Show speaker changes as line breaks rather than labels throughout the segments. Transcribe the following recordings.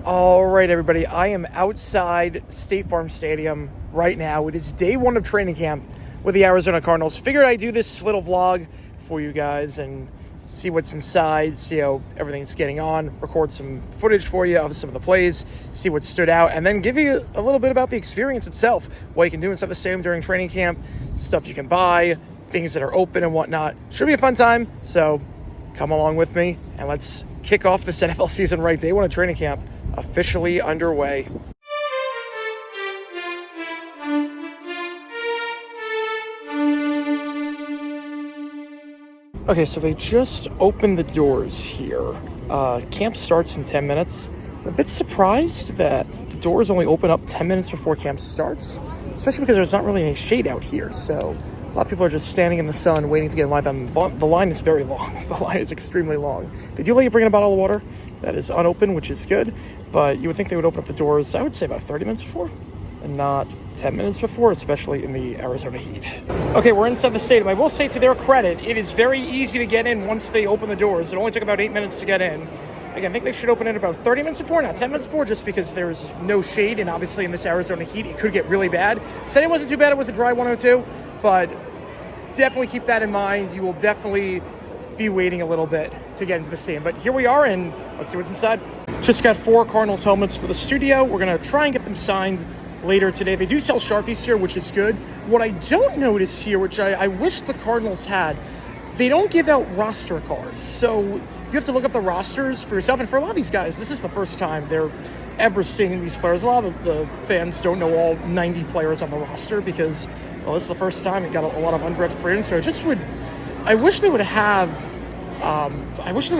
All right, everybody. I am outside State Farm Stadium right now. It is day one of training camp with the Arizona Cardinals. Figured I'd do this little vlog for you guys and see what's inside, see how everything's getting on, record some footage for you of some of the plays, see what stood out, and then give you a little bit about the experience itself, what you can do inside the stadium during training camp, stuff you can buy, things that are open and whatnot. Should be a fun time, so come along with me, and let's kick off this NFL season right. Day one of training camp officially underway. Okay, so they just opened the doors here. Camp starts in 10 minutes. I'm a bit surprised that the doors only open up 10 minutes before camp starts, especially because there's not really any shade out here. So a lot of people are just standing in the sun waiting to get in line. The line is very long. The line is extremely long. They do let you bring in a bottle of water that is unopened, which is good, but you would think they would open up the doors, I would say about 30 minutes before, and not 10 minutes before, especially in the Arizona heat. Okay, we're inside the stadium. I will say, to their credit, it is very easy to get in once they open the doors. It only took about 8 minutes to get in. Again, I think they should open it about 30 minutes before, not 10 minutes before, just because there's no shade, and obviously in this Arizona heat, it could get really bad. Said it wasn't too bad, it was a dry 102, but definitely keep that in mind. You will definitely be waiting a little bit to get into the stadium. But here we are, and let's see what's inside. Just got 4 Cardinals helmets for the studio. We're going to try and get them signed later today. They do sell Sharpies here, which is good. What I don't notice here, which I wish the Cardinals had, they don't give out roster cards. So you have to look up the rosters for yourself. And for a lot of these guys, this is the first time they're ever seeing these players. A lot of the fans don't know all 90 players on the roster because, well, this is the first time. It got a lot of undrafted free agents. So I wish they would have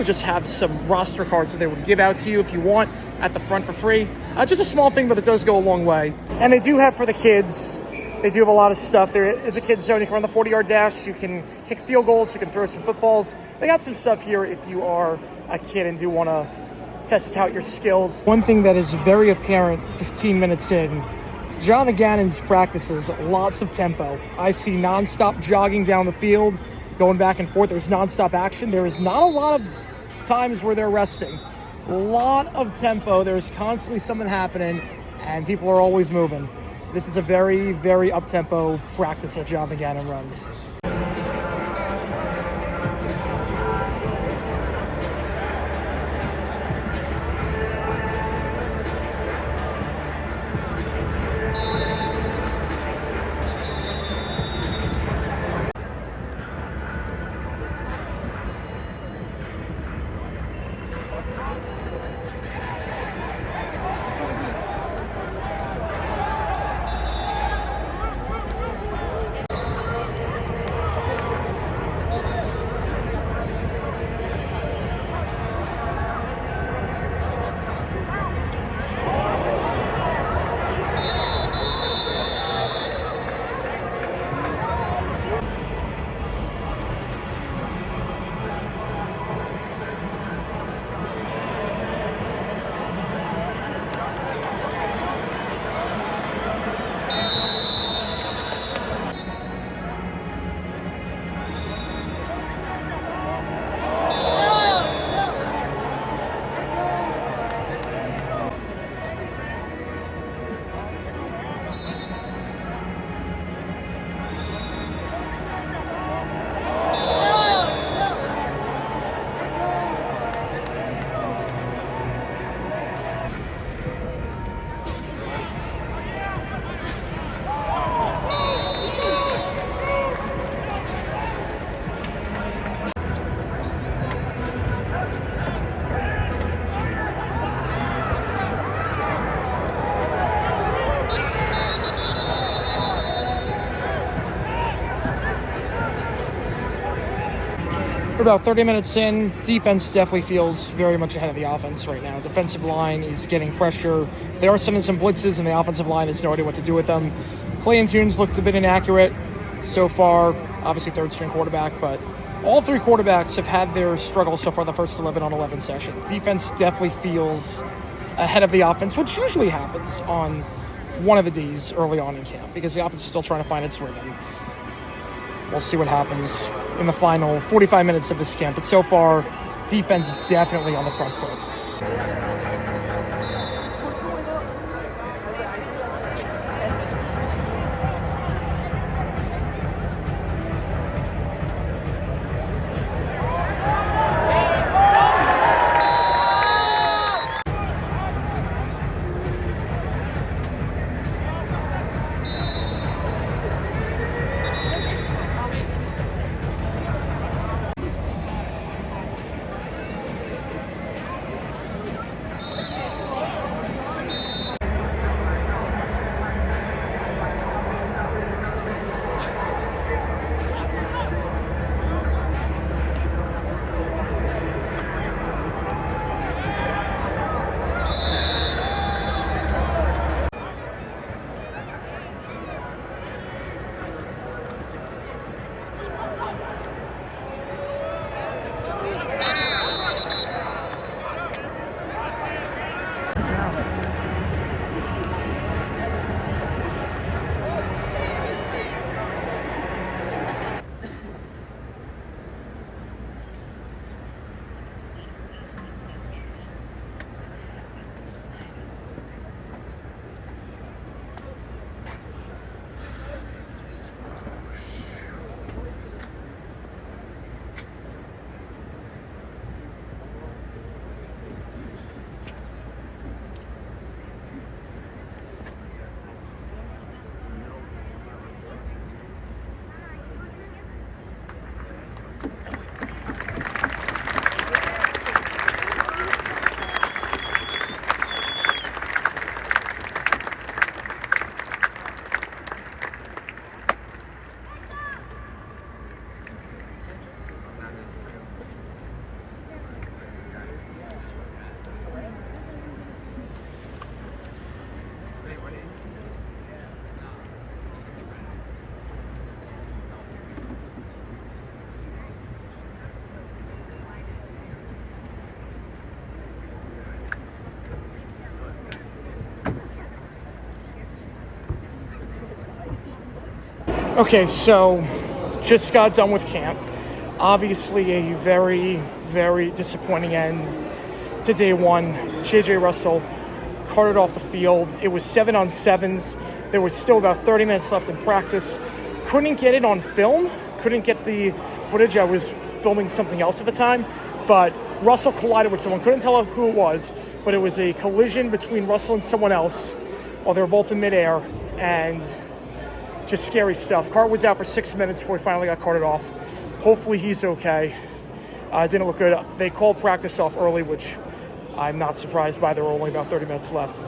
just have some roster cards that they would give out to you if you want at the front for free. Just a small thing, but it does go a long way. And they do have for the kids, they do have a lot of stuff. There is a kids zone. You can run the 40-yard dash. You can kick field goals. You can throw some footballs. They got some stuff here if you are a kid and do want to test out your skills. One thing that is very apparent 15 minutes in, John Gannon's practices, lots of tempo. I see nonstop jogging down the field, going back and forth. There's nonstop action. There is not a lot of times where they're resting. A lot of tempo. There's constantly something happening, and people are always moving. This is a very, very up-tempo practice that Jonathan Gannon runs. We're about 30 minutes in. Defense definitely feels very much ahead of the offense right now. Defensive line is getting pressure. They are sending some blitzes, and the offensive line has no idea what to do with them. Play and tunes looked a bit inaccurate so far. Obviously, third-string quarterback, but all 3 quarterbacks have had their struggles so far the first 11-on-11 session. Defense definitely feels ahead of the offense, which usually happens on one of the Ds early on in camp because the offense is still trying to find its rhythm. We'll see what happens in the final 45 minutes of this camp. But so far, defense is definitely on the front foot. Okay, so just got done with camp. Obviously, a very, very disappointing end to day one. JJ Russell carted off the field. It was 7-on-7s. There was still about 30 minutes left in practice. Couldn't get it on film. Couldn't get the footage. I was filming something else at the time. But Russell collided with someone. Couldn't tell who it was, but it was a collision between Russell and someone else while they were both in midair. And just scary stuff. Cart was out for 6 minutes before he finally got carted off. Hopefully he's okay. Didn't look good. They called practice off early, which I'm not surprised by. There were only about 30 minutes left.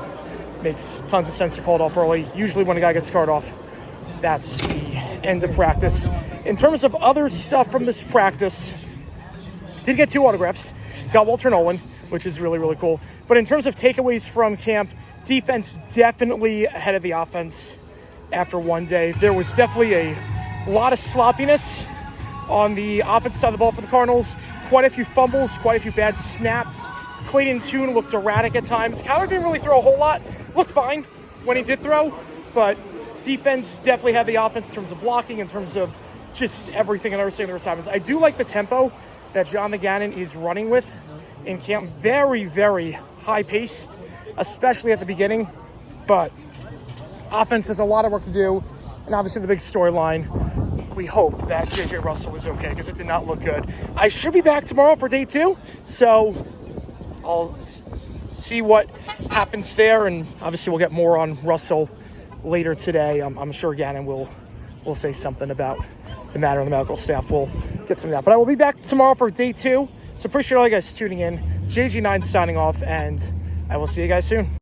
Makes tons of sense to call it off early. Usually when a guy gets carted off, that's the end of practice. In terms of other stuff from this practice, did get 2 autographs. Got Walter Nolan, which is really, really cool. But in terms of takeaways from camp, defense definitely ahead of the offense after one day. There was definitely a lot of sloppiness on the offensive side of the ball for the Cardinals. Quite a few fumbles, quite a few bad snaps. Clayton Tune looked erratic at times. Kyler didn't really throw a whole lot. Looked fine when he did throw, but defense definitely had the offense in terms of blocking, in terms of just everything and everything that happens. I do like the tempo that John Gannon is running with in camp. Very, very high-paced, especially at the beginning, but offense has a lot of work to do, and obviously the big storyline, we hope that JJ Russell is okay, because it did not look good. I should be back tomorrow for day 2, so I'll see what happens there, and obviously we'll get more on Russell later today. I'm sure Gannon will say something about the matter, and the medical staff will get some of that. But I will be back tomorrow for day 2, so appreciate all you guys tuning in. JG9 signing off, and I will see you guys soon.